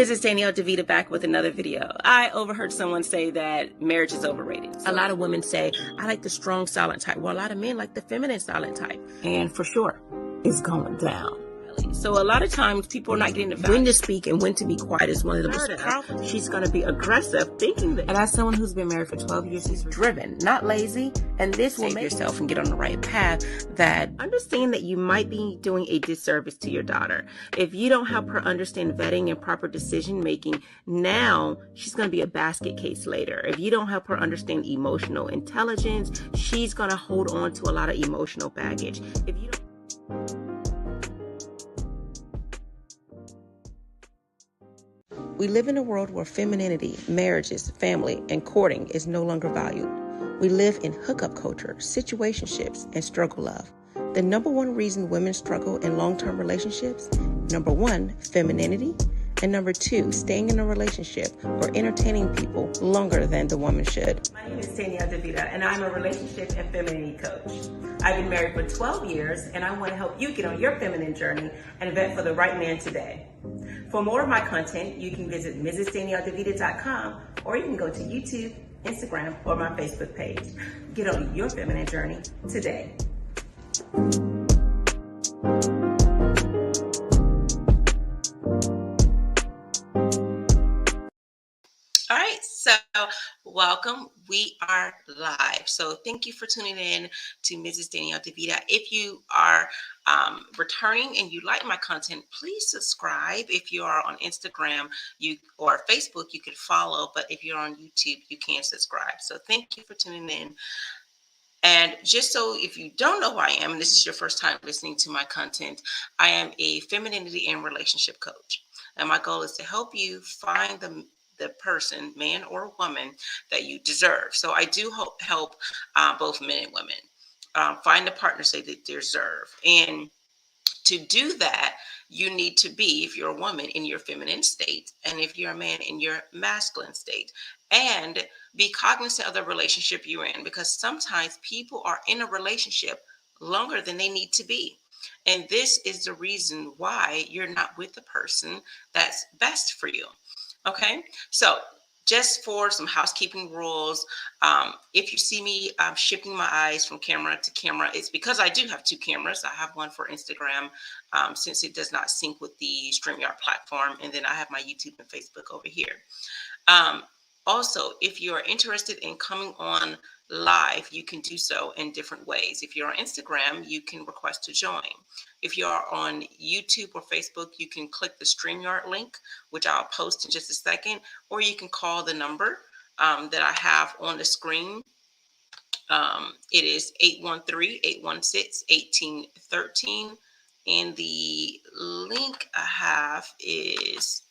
Mrs. Danielle DeVita back with another video. I overheard someone say that marriage is overrated. A lot of women say, I like the strong silent type. Well, a lot of men like the feminine silent type. And for sure, it's going down. So a lot of times people are not getting the value. When to speak and when to be quiet is one of the most powerful. She's going to be aggressive, thinking that. And as someone who's been married for 12 years, she's driven, not lazy. And this will make yourself and get on the right path. That understand that you might be doing a disservice to your daughter. If you don't help her understand vetting and proper decision making, now she's going to be a basket case later. If you don't help her understand emotional intelligence, she's going to hold on to a lot of emotional baggage. If you don't. We live in a world where femininity, marriages, family, and courting is no longer valued. We live in hookup culture, situationships, and struggle love. The number one reason women struggle in long-term relationships, number one, femininity, and number two, staying in a relationship or entertaining people longer than the woman should. My name is Danielle DeVita, and I'm a relationship and femininity coach. I've been married for 12 years, and I want to help you get on your feminine journey and vet for the right man today. For more of my content, you can visit MrsDanielleDeVita.com, or you can go to YouTube, Instagram, or my Facebook page. Get on your feminine journey today. All right, so welcome. We are live. So thank you for tuning in to Mrs. Danielle DeVita. If you are returning and you like my content, please subscribe. If you are on Instagram or Facebook, you can follow. But if you're on YouTube, you can subscribe. So thank you for tuning in. And just so if you don't know who I am, and this is your first time listening to my content, I am a femininity and relationship coach. And my goal is to help you find the person, man or woman, that you deserve. So I do help both men and women find the partners they deserve. And to do that, you need to be, if you're a woman, in your feminine state, and if you're a man, in your masculine state, and be cognizant of the relationship you're in, because sometimes people are in a relationship longer than they need to be. And this is the reason why you're not with the person that's best for you. Okay, so just for some housekeeping rules, if you see me shifting my eyes from camera to camera, it's because I do have two cameras. I have one for Instagram, since it does not sync with the StreamYard platform, and then I have my YouTube and Facebook over here. Also, if you are interested in coming on live, you can do so in different ways. If you're on Instagram, you can request to join. If you are on YouTube or Facebook, you can click the StreamYard link, which I'll post in just a second, or you can call the number that I have on the screen. It is 813-816-1813. And the link I have is,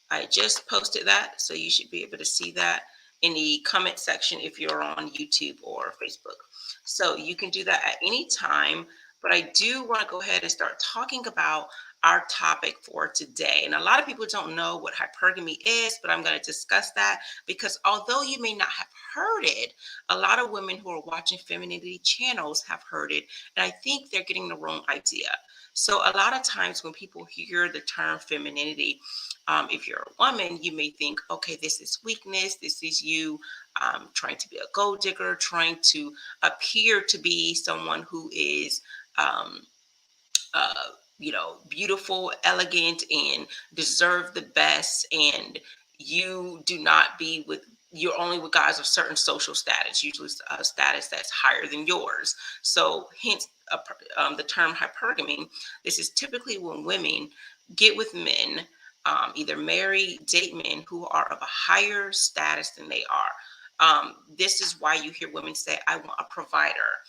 I just posted that, so you should be able to see that in the comment section if you're on YouTube or Facebook. So you can do that at any time, but I do want to go ahead and start talking about our topic for today. And a lot of people don't know what hypergamy is, but I'm going to discuss that because although you may not have heard it, a lot of women who are watching femininity channels have heard it, and I think they're getting the wrong idea. So a lot of times when people hear the term femininity, if you're a woman, you may think, okay, this is weakness. This is you trying to be a gold digger, trying to appear to be someone who is, beautiful, elegant, and deserve the best. And you do not be with, you're only with guys of certain social status, usually a status that's higher than yours. So hence the term hypergamy. This is typically when women get with men, either marry, date men who are of a higher status than they are. This is why you hear women say, I want a provider.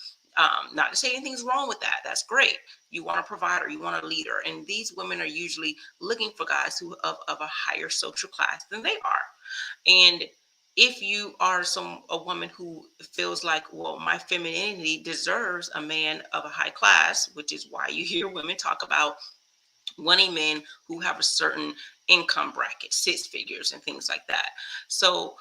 Not to say anything's wrong with that. That's great. You want a provider, you want a leader. And these women are usually looking for guys who of a higher social class than they are. And if you are a woman who feels like, well, my femininity deserves a man of a high class, which is why you hear women talk about wanting men who have a certain income bracket, 6 figures and things like that. So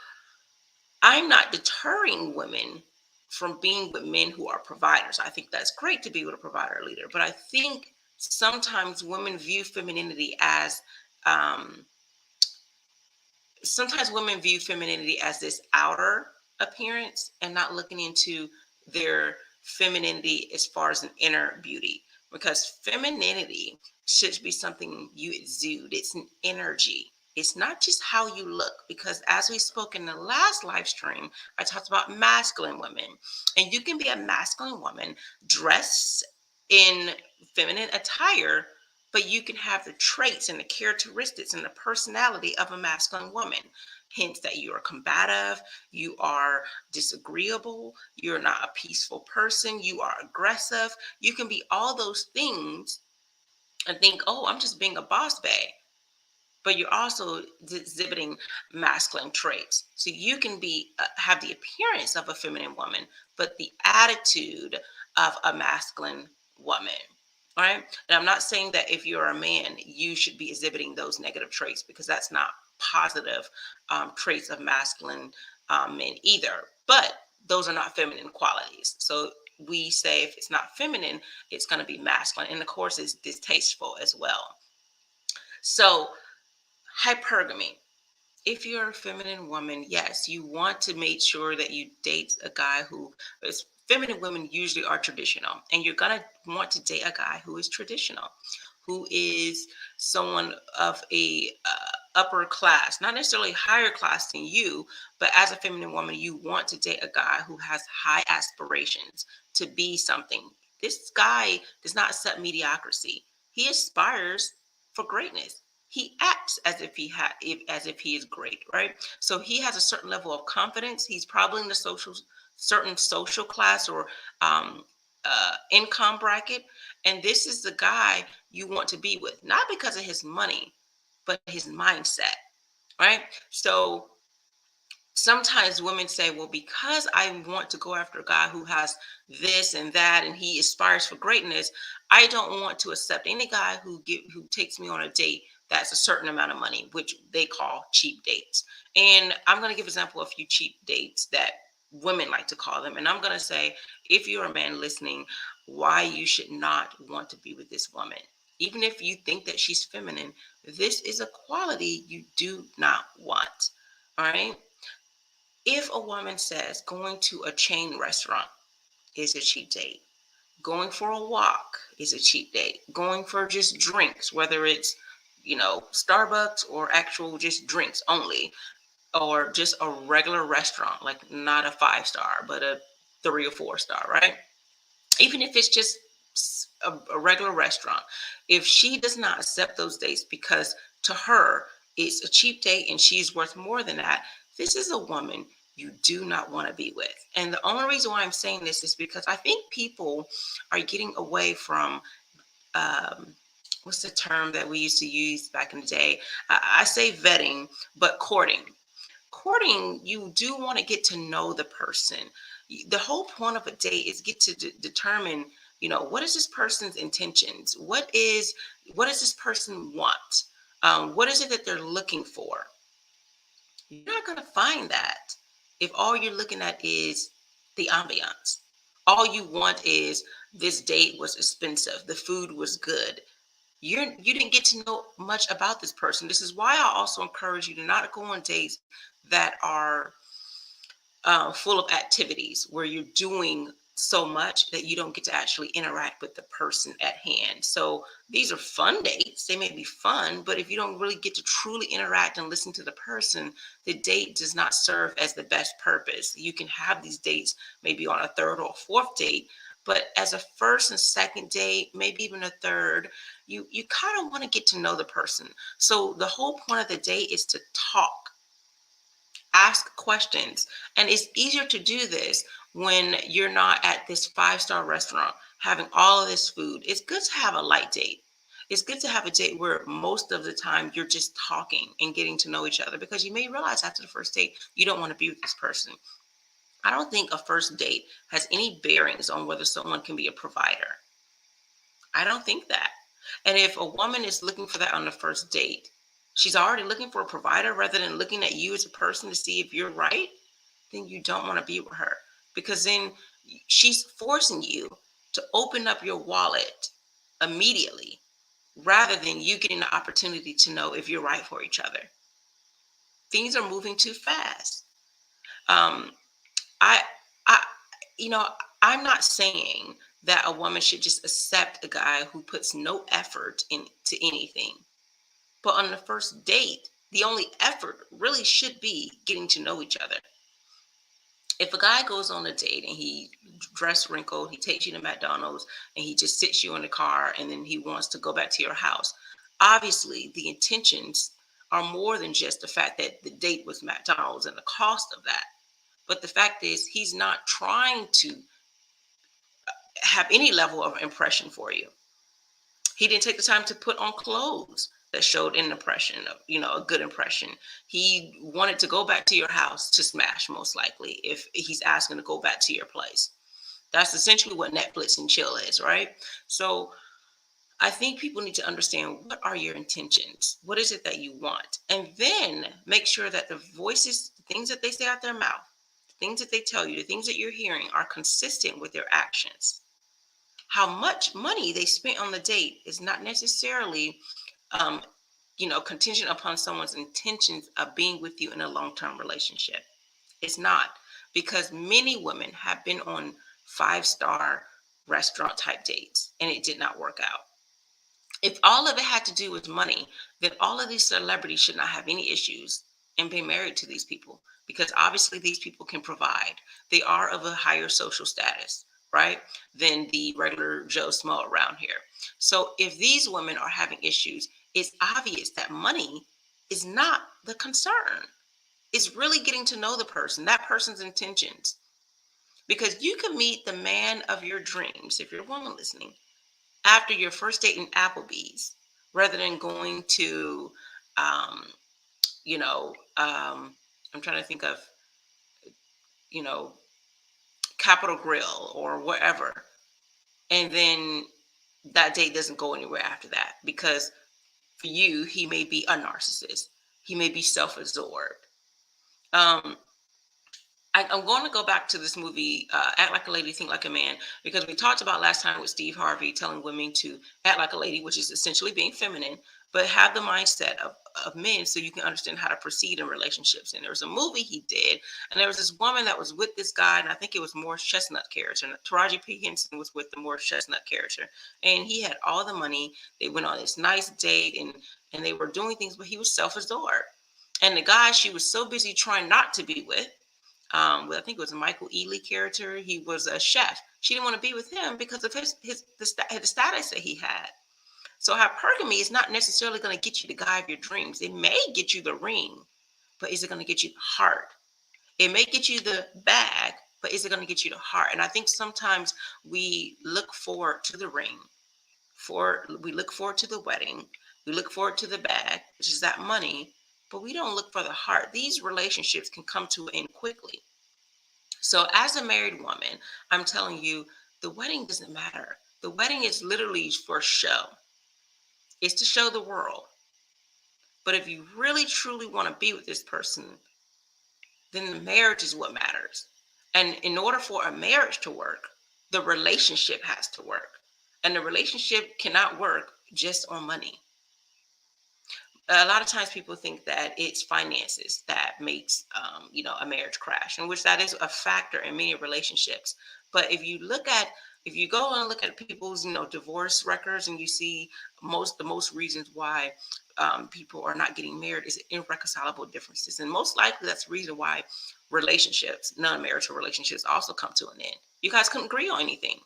I'm not deterring women from being with men who are providers. I think that's great to be with a provider leader, but I think sometimes women view femininity as Sometimes women view femininity as this outer appearance and not looking into their femininity as far as an inner beauty, because femininity should be something you exude. It's an energy. It's not just how you look, because as we spoke in the last live stream, I talked about masculine women, and you can be a masculine woman dressed in feminine attire, but you can have the traits and the characteristics and the personality of a masculine woman. Hence, that you are combative, you are disagreeable, you're not a peaceful person, you are aggressive. You can be all those things and think, oh, I'm just being a boss babe, but you're also exhibiting masculine traits. So you can be have the appearance of a feminine woman, but the attitude of a masculine woman. All right. And I'm not saying that if you're a man, you should be exhibiting those negative traits, because that's not positive traits of masculine men either. But those are not feminine qualities. So we say if it's not feminine, it's going to be masculine. And of course, it's distasteful as well. So hypergamy. If you're a feminine woman, yes, you want to make sure that you date a guy who is feminine. Women usually are traditional, and you're going to want to date a guy who is traditional, who is someone of a upper class, not necessarily higher class than you, but as a feminine woman, you want to date a guy who has high aspirations to be something. This guy does not accept mediocrity. He aspires for greatness. He acts as if he is great, right? So he has a certain level of confidence. He's probably in the certain social class or um, income bracket, and this is the guy you want to be with, not because of his money, but his mindset, right? So sometimes women say, well, because I want to go after a guy who has this and that and he aspires for greatness, I don't want to accept any guy who takes me on a date that's a certain amount of money, which they call cheap dates. And I'm going to give an example of a few cheap dates that women like to call them. And I'm going to say, if you're a man listening, why you should not want to be with this woman. Even if you think that she's feminine, this is a quality you do not want. All right. If a woman says going to a chain restaurant is a cheap date, going for a walk is a cheap date, going for just drinks, whether it's, Starbucks or actual just drinks only, or just a regular restaurant, like not a 5 star, but a 3 or 4 star, right? Even if it's just a regular restaurant, if she does not accept those dates because to her it's a cheap date and she's worth more than that, this is a woman you do not want to be with. And the only reason why I'm saying this is because I think people are getting away from um, what's the term that we used to use back in the day? I say vetting, but courting. Courting, you do want to get to know the person. The whole point of a date is get to determine, what is this person's intentions? What does this person want? What is it that they're looking for? You're not going to find that if all you're looking at is the ambiance. All you want is this date was expensive, the food was good. You didn't get to know much about this person. This is why I also encourage you to not go on dates that are full of activities where you're doing so much that you don't get to actually interact with the person at hand. So these are fun dates. They may be fun, but if you don't really get to truly interact and listen to the person, the date does not serve as the best purpose. You can have these dates maybe on a third or fourth date, but as a first and second date, maybe even a third, you kind of want to get to know the person. So the whole point of the date is to talk, ask questions. And it's easier to do this when you're not at this 5 star restaurant having all of this food. It's good to have a light date. It's good to have a date where most of the time you're just talking and getting to know each other, because you may realize after the first date you don't want to be with this person. I don't think a first date has any bearings on whether someone can be a provider. I don't think that. And if a woman is looking for that on the first date, she's already looking for a provider rather than looking at you as a person to see if you're right, then you don't want to be with her, because then she's forcing you to open up your wallet immediately rather than you getting the opportunity to know if you're right for each other. Things are moving too fast. Um, I, I, you know, I'm not saying that a woman should just accept a guy who puts no effort into anything. But on the first date, the only effort really should be getting to know each other. If a guy goes on a date and he dress wrinkled, he takes you to McDonald's and he just sits you in the car and then he wants to go back to your house, obviously the intentions are more than just the fact that the date was McDonald's and the cost of that. But the fact is, he's not trying to have any level of impression for you. He didn't take the time to put on clothes that showed an impression of, a good impression. He wanted to go back to your house to smash, most likely, if he's asking to go back to your place. That's essentially what Netflix and chill is, right? So I think people need to understand, what are your intentions? What is it that you want? And then make sure that the voices, the things that they say out their mouth, the things that they tell you, the things that you're hearing are consistent with their actions. How much money they spent on the date is not necessarily, um, contingent upon someone's intentions of being with you in a long-term relationship. It's not, because many women have been on five-star restaurant type dates and it did not work out. If all of it had to do with money, then all of these celebrities should not have any issues in being married to these people, because obviously these people can provide. They are of a higher social status, right, than the regular Joe Smo around here. So if these women are having issues, it's obvious that money is not the concern. It's really getting to know the person, that person's intentions. Because you can meet the man of your dreams, if you're a woman listening, after your first date in Applebee's, rather than going to, um, you know, I'm trying to think of, you know, Capital Grill or wherever. And then that date doesn't go anywhere after that, because for you, he may be a narcissist. He may be self-absorbed. Um, I'm going to go back to this movie, Act Like a Lady, Think Like a Man, because we talked about last time with Steve Harvey telling women to act like a lady, which is essentially being feminine, but have the mindset of men so you can understand how to proceed in relationships. And there was a movie he did, and there was this woman that was with this guy, and I think it was Morris Chestnut character. And Taraji P. Henson was with the Morris Chestnut character, and he had all the money. They went on this nice date, and they were doing things, but he was self-absorbed. And the guy she was so busy trying not to be with, I think it was a Michael Ealy character. He was a chef. She didn't want to be with him because of the status that he had. So hypergamy is not necessarily going to get you the guy of your dreams. It may get you the ring, but is it going to get you the heart? It may get you the bag, but is it going to get you the heart? And I think sometimes we look forward to the ring, we look forward to the wedding, we look forward to the bag, which is that money, but we don't look for the heart. These relationships can come to an end quickly. So as a married woman, I'm telling you, the wedding doesn't matter. The wedding is literally for show. It's to show the world. But if you really truly want to be with this person, then the marriage is what matters. And in order for a marriage to work, the relationship has to work. And the relationship cannot work just on money. A lot of times people think that it's finances that makes a marriage crash, and which that is a factor in many relationships. But if you go and look at people's divorce records, and you see the most reasons why people are not getting married is irreconcilable differences, and most likely that's the reason why relationships, non-marital relationships, also come to an end. You guys couldn't agree on anything.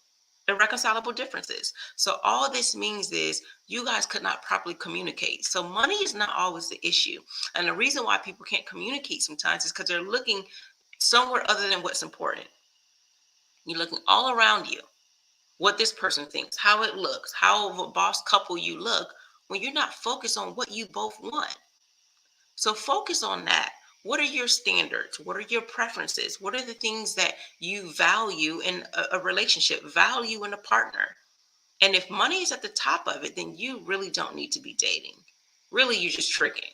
Irreconcilable differences. So all this means is you guys could not properly communicate. So money is not always the issue. And the reason why people can't communicate sometimes is because they're looking somewhere other than what's important. You're looking all around you, what this person thinks, how it looks, how of a boss couple you look, when you're not focused on what you both want. So focus on that. What are your standards? What are your preferences? What are the things that you value in a relationship, value in a partner? And if money is at the top of it, then you really don't need to be dating. Really, you're just tricking.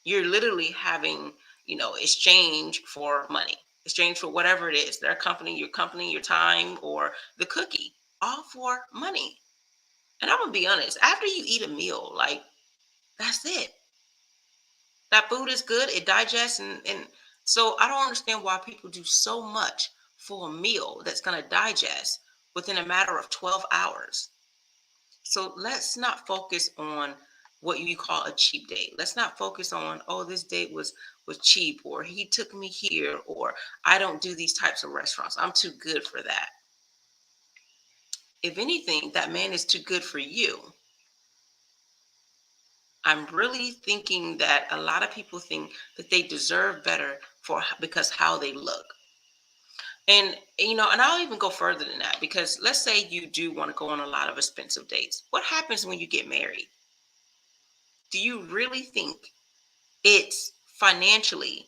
You're literally having, exchange for money, exchange for whatever it is, their company, your time, or the cookie, all for money. And I'm gonna be honest, after you eat a meal, like, that's it. That food is good. It digests. And so I don't understand why people do so much for a meal that's going to digest within a matter of 12 hours. So let's not focus on what you call a cheap date. Let's not focus on, oh, this date was cheap, or he took me here, or I don't do these types of restaurants. I'm too good for that. If anything, that man is too good for you. I'm really thinking that a lot of people think that they deserve better because how they look. And and I'll even go further than that, because let's say you do want to go on a lot of expensive dates. What happens when you get married? Do you really think it's financially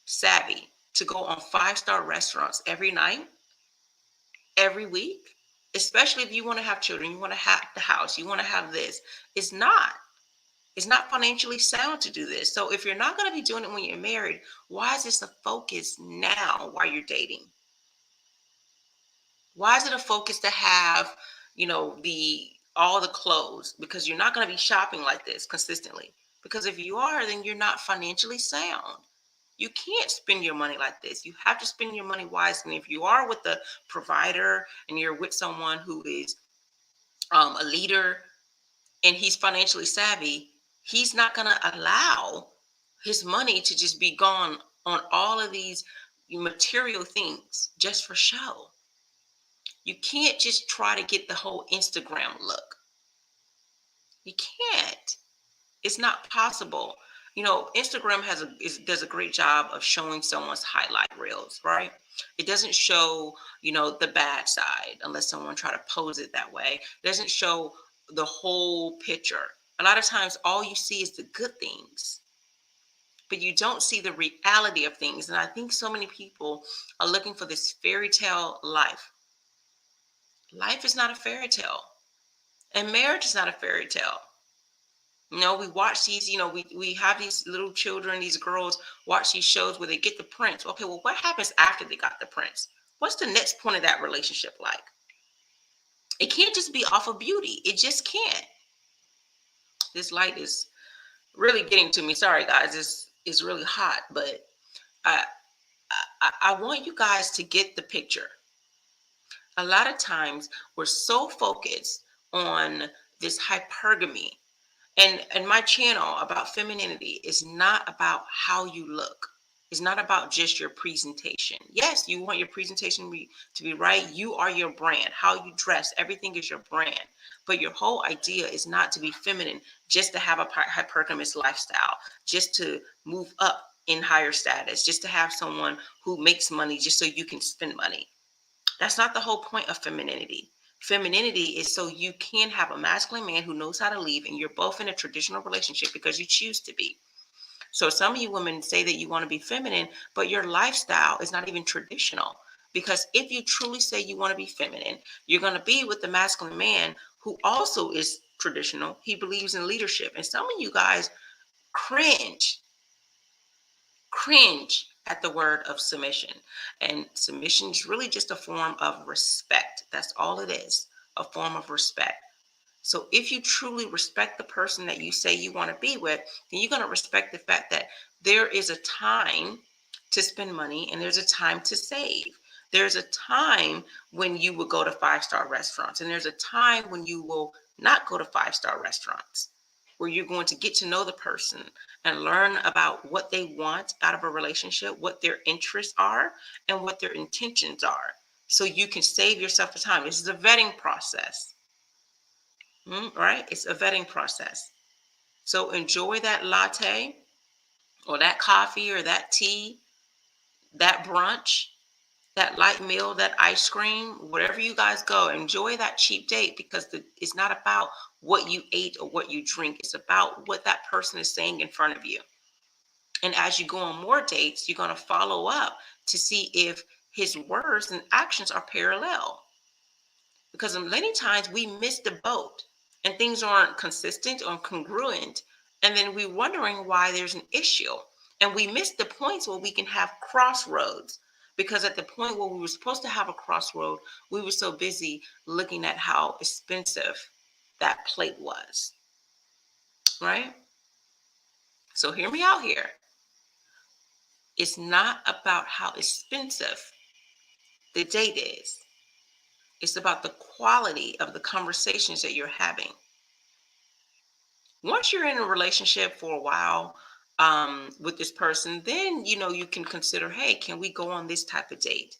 savvy to go on five-star restaurants every night, every week? Especially if you want to have children, you want to have the house, you want to have this. It's not. It's not financially sound to do this. So if you're not going to be doing it when you're married, why is this a focus now while you're dating? Why is it a focus to have, the all the clothes? Because you're not going to be shopping like this consistently. Because if you are, then you're not financially sound. You can't spend your money like this. You have to spend your money wisely. And if you are with the provider and you're with someone who is a leader and he's financially savvy, he's not going to allow his money to just be gone on all of these material things just for show. You can't just try to get the whole Instagram look. You can't. It's not possible. Instagram does a great job of showing someone's highlight reels, right? It doesn't show, the bad side unless someone try to pose it that way. It doesn't show the whole picture. A lot of times all you see is the good things, but you don't see the reality of things. And I think so many people are looking for this fairy tale life. Life is not a fairy tale, and marriage is not a fairy tale. We watch these, we have these little children, these girls watch these shows where they get the prince. Okay, well, what happens after they got the prince? What's the next point of that relationship like? It can't just be off of beauty. It just can't. This light is really getting to me. Sorry, guys. It's really hot, but I, I want you guys to get the picture. A lot of times we're so focused on this hypergamy. And my channel about femininity is not about how you look. It's not about just your presentation. Yes, you want your presentation to be right. You are your brand. How you dress, everything is your brand. But your whole idea is not to be feminine, just to have a hypergamous lifestyle, just to move up in higher status, just to have someone who makes money just so you can spend money. That's not the whole point of femininity. Femininity is so you can have a masculine man who knows how to leave, and you're both in a traditional relationship because you choose to be. So some of you women say that you want to be feminine, but your lifestyle is not even traditional. Because if you truly say you want to be feminine, you're going to be with the masculine man who also is traditional. He believes in leadership. And some of you guys cringe at the word of submission. And submission is really just a form of respect. That's all it is, a form of respect. So if you truly respect the person that you say you want to be with, then you're going to respect the fact that there is a time to spend money and there's a time to save. There's a time when you will go to five-star restaurants, and there's a time when you will not go to five-star restaurants, where you're going to get to know the person and learn about what they want out of a relationship, what their interests are, and what their intentions are. So you can save yourself the time. This is a vetting process. Right? It's a vetting process. So enjoy that latte or that coffee or that tea, that brunch, that light meal, that ice cream, wherever you guys go, enjoy that cheap date, because it's not about what you ate or what you drink. It's about what that person is saying in front of you. And as you go on more dates, you're going to follow up to see if his words and actions are parallel. Because many times we miss the boat and things aren't consistent or congruent. And then we're wondering why there's an issue. And we miss the points where we can have crossroads. Because at the point where we were supposed to have a crossroad, we were so busy looking at how expensive that plate was. Right? So hear me out here. It's not about how expensive the date is. It's about the quality of the conversations that you're having. Once you're in a relationship for a while with this person, then you can consider, hey, can we go on this type of date?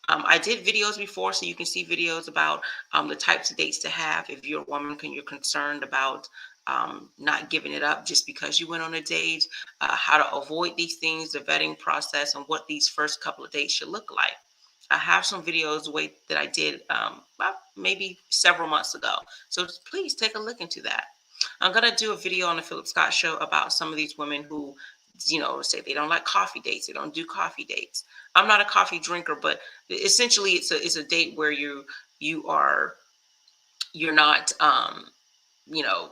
I did videos before, so you can see videos about the types of dates to have if you're a woman and you're concerned about not giving it up just because you went on a date, how to avoid these things, the vetting process, and what these first couple of dates should look like. I have some videos that I did about maybe several months ago. So please take a look into that. I'm going to do a video on the Philip Scott show about some of these women who, say they don't like coffee dates. They don't do coffee dates. I'm not a coffee drinker, but essentially it's a date where you're not, you know,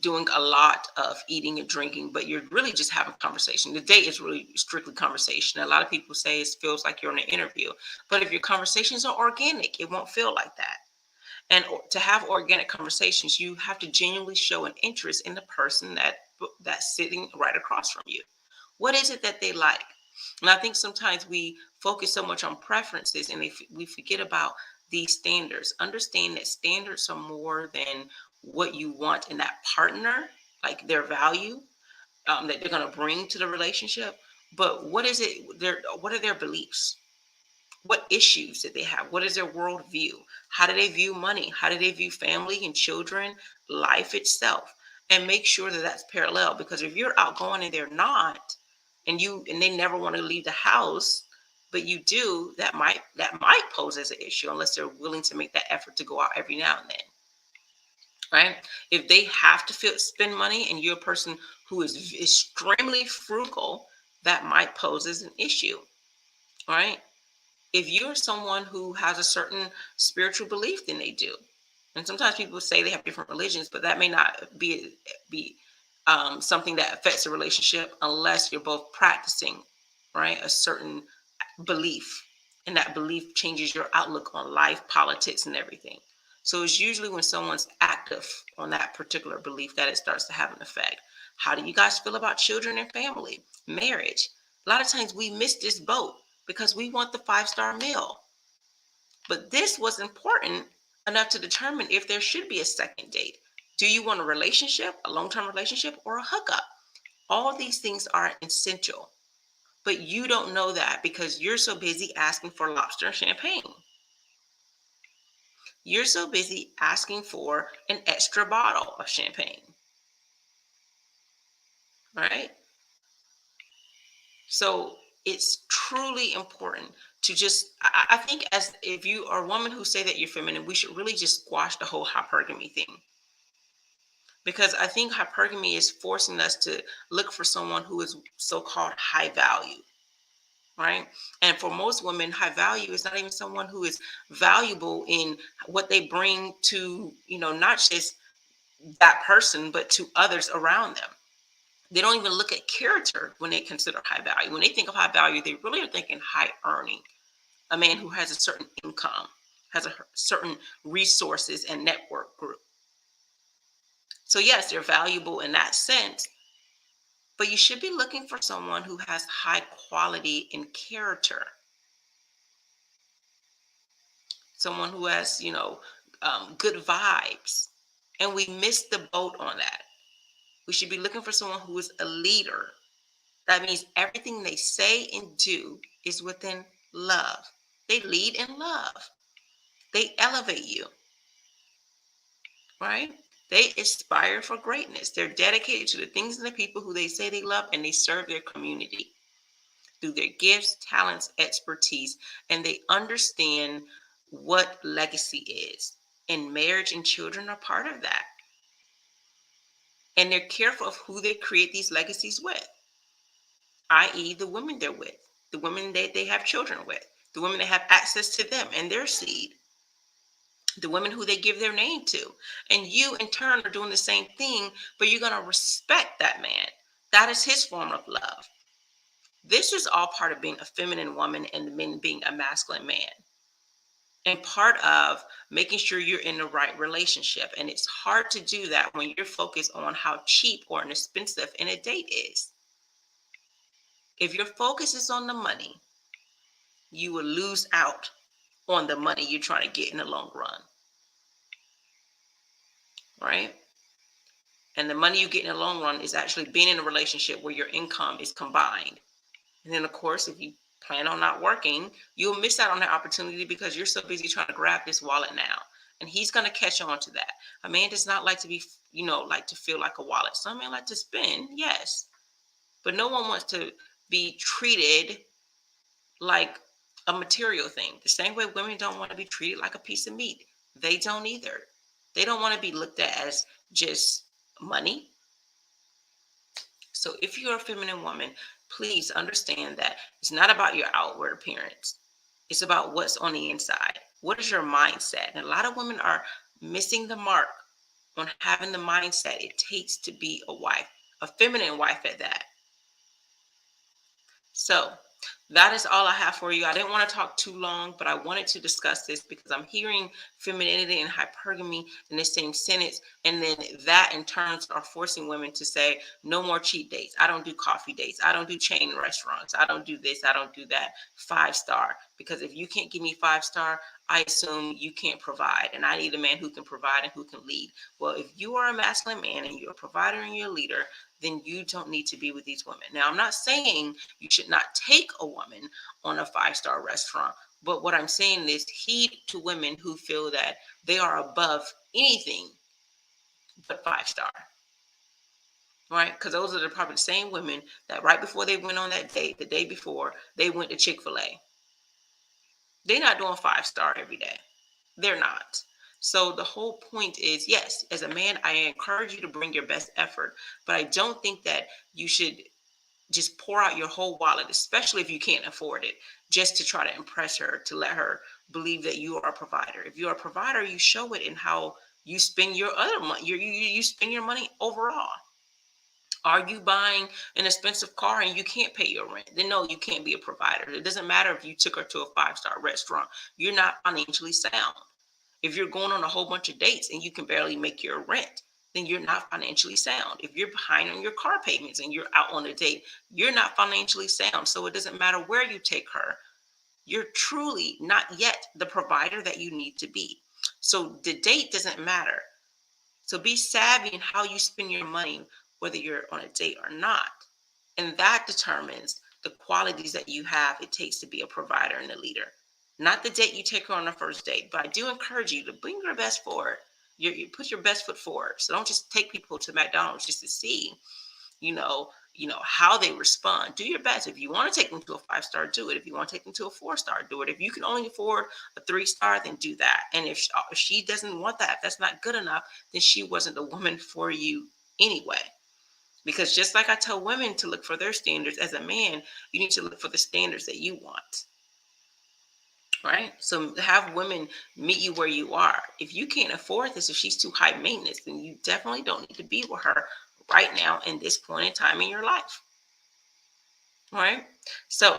doing a lot of eating and drinking, but you're really just having conversation. The date is really strictly conversation. A lot of people say it feels like you're in an interview, but if your conversations are organic, it won't feel like that. And to have organic conversations, you have to genuinely show an interest in the person that's sitting right across from you. What is it that they like? And I think sometimes we focus so much on preferences and we forget about these standards. Understand that standards are more than what you want in that partner, like their value that they're going to bring to the relationship. But what is it? What are their beliefs? What issues that they have? What is their worldview? How do they view money? How do they view family and children, life itself? And make sure that that's parallel, because if you're outgoing and they're not, and they never want to leave the house, but you do, that might pose as an issue unless they're willing to make that effort to go out every now and then, right? If they have to spend money and you're a person who is extremely frugal, that might pose as an issue, right? If you're someone who has a certain spiritual belief than they do, and sometimes people say they have different religions, but that may not be something that affects a relationship unless you're both practicing, right, a certain belief, and that belief changes your outlook on life, politics, and everything. So it's usually when someone's active on that particular belief that it starts to have an effect. How do you guys feel about children and family, marriage? A lot of times we miss this boat because we want the five-star meal. But this was important enough to determine if there should be a second date. Do you want a relationship, a long-term relationship, or a hookup? All these things are essential. But you don't know that because you're so busy asking for lobster and champagne. You're so busy asking for an extra bottle of champagne, right? So it's truly important to just, I think, as if you are a woman who say that you're feminine, we should really just squash the whole hypergamy thing. Because I think hypergamy is forcing us to look for someone who is so-called high value, right? And for most women, high value is not even someone who is valuable in what they bring to, not just that person, but to others around them. They don't even look at character when they consider high value. When they think of high value, they really are thinking high earning, a man who has a certain income, has a certain resources and network group. So yes, they're valuable in that sense, but you should be looking for someone who has high quality in character, someone who has, good vibes. And we missed the boat on that. We should be looking for someone who is a leader. That means everything they say and do is within love. They lead in love. They elevate you, right? They aspire for greatness. They're dedicated to the things and the people who they say they love, and they serve their community through their gifts, talents, expertise, and they understand what legacy is. And marriage and children are part of that. And they're careful of who they create these legacies with, i.e., the women they're with, the women that they have children with, the women that have access to them and their seed, the women who they give their name to. And you, in turn, are doing the same thing, but you're going to respect that man. That is his form of love. This is all part of being a feminine woman and the men being a masculine man. and part of making sure you're in the right relationship. And it's hard to do that when you're focused on how cheap or inexpensive in a date is. If your focus is on the money, you will lose out on the money you're trying to get in the long run. Right? And the money you get in the long run is actually being in a relationship where your income is combined. And then, of course, if you plan on not working, you'll miss out on that opportunity because you're so busy trying to grab this wallet now. And he's going to catch on to that. A man does not like to be, like to feel like a wallet. Some men like to spend, yes. But no one wants to be treated like a material thing. The same way women don't want to be treated like a piece of meat. They don't either. They don't want to be looked at as just money. So if you're a feminine woman, please understand that it's not about your outward appearance. It's about what's on the inside. What is your mindset? And a lot of women are missing the mark on having the mindset it takes to be a wife, a feminine wife at that. So that is all I have for you. I didn't want to talk too long, but I wanted to discuss this because I'm hearing femininity and hypergamy in the same sentence. And then that in turns are forcing women to say, no more cheap dates. I don't do coffee dates. I don't do chain restaurants. I don't do this. I don't do that. 5-star. Because if you can't give me 5-star, I assume you can't provide. And I need a man who can provide and who can lead. Well, if you are a masculine man and you're a provider and you're a leader, then you don't need to be with these women. Now, I'm not saying you should not take a woman on a 5-star restaurant, but what I'm saying is heed to women who feel that they are above anything but 5-star, right? Because those are probably the same women that right before they went on that date, the day before, they went to Chick-fil-A. They're not doing 5-star every day. They're not. So the whole point is, yes, as a man, I encourage you to bring your best effort, but I don't think that you should just pour out your whole wallet, especially if you can't afford it, just to try to impress her, to let her believe that you are a provider. If you're a provider, you show it in how you spend your other money. You spend your money overall. Are you buying an expensive car and you can't pay your rent? Then no, you can't be a provider. It doesn't matter if you took her to a 5-star restaurant. You're not financially sound. If you're going on a whole bunch of dates and you can barely make your rent, then you're not financially sound. If you're behind on your car payments and you're out on a date, you're not financially sound. So it doesn't matter where you take her. You're truly not yet the provider that you need to be. So the date doesn't matter. So be savvy in how you spend your money, whether you're on a date or not. And that determines the qualities that you have it takes to be a provider and a leader. Not the date you take her on the first date, but I do encourage you to bring your best forward. You put your best foot forward. So don't just take people to McDonald's just to see, how they respond. Do your best. If you want to take them to a 5-star, do it. If you want to take them to a 4-star, do it. If you can only afford a 3-star, then do that. And if she doesn't want that, if that's not good enough, then she wasn't the woman for you anyway. Because just like I tell women to look for their standards, as a man, you need to look for the standards that you want. Right? So have women meet you where you are. If you can't afford this, if she's too high maintenance, then you definitely don't need to be with her right now in this point in time in your life. All right? So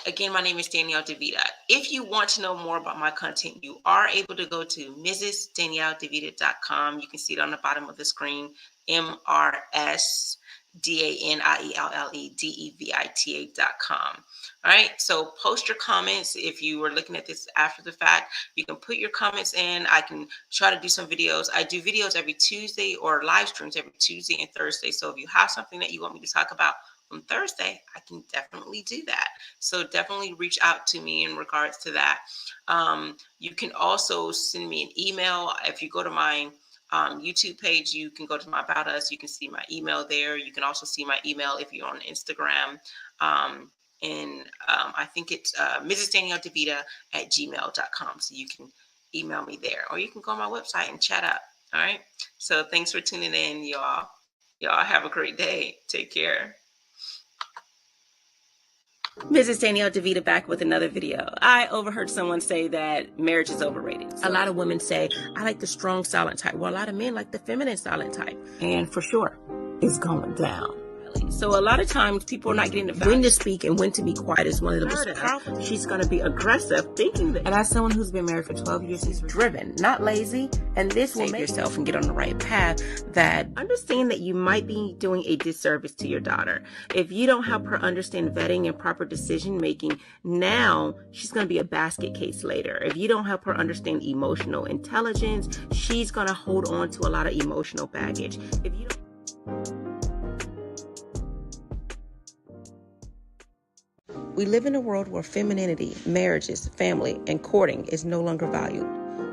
again, my name is Danielle DeVita. If you want to know more about my content, you are able to go to mrsdanielledevita.com. You can see it on the bottom of the screen, mrsdanielledevita.com. All right, so post your comments. If you were looking at this after the fact, you can put your comments in. I can try to do some videos. I do videos every Tuesday or live streams every Tuesday and Thursday. So if you have something that you want me to talk about on Thursday, I can definitely do that. So definitely reach out to me in regards to that. You can also send me an email. If you go to my YouTube page, you can go to my About Us. You can see my email there. You can also see my email if you're on Instagram. I think it's mrsdanielledevita@gmail.com. So you can email me there, or you can go on my website and chat up. All right. So thanks for tuning in, y'all. Y'all have a great day. Take care. Mrs. Danielle DeVita back with another video. I overheard someone say that marriage is overrated. A lot of women say, I like the strong silent type. Well, a lot of men like the feminine silent type. And for sure, it's going down. quietly. So a lot of times people are not getting the value. When to speak and when to be quiet is one of the most powerful. She's going to be aggressive, thinking that. And as someone who's been married for 12 years, she's driven, not lazy. And this will make yourself and get on the right path. That understand that you might be doing a disservice to your daughter if you don't help her understand vetting and proper decision making. Now she's going to be a basket case later. If you don't help her understand emotional intelligence, she's going to hold on to a lot of emotional baggage. If you don't. We live in a world where femininity, marriages, family, and courting is no longer valued.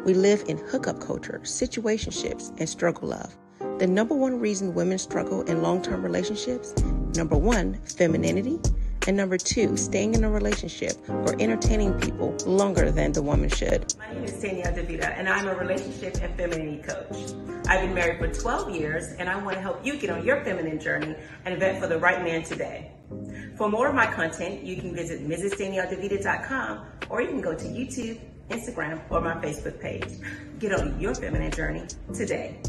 We live in hookup culture, situationships, and struggle love. The number one reason women struggle in long-term relationships, number one, femininity, and number two, staying in a relationship or entertaining people longer than the woman should. My name is Danielle DeVita, and I'm a relationship and femininity coach. I've been married for 12 years, and I want to help you get on your feminine journey and vet for the right man today. For more of my content, you can visit MrsDanielleDeVita.com, or you can go to YouTube, Instagram, or my Facebook page. Get on your feminine journey today.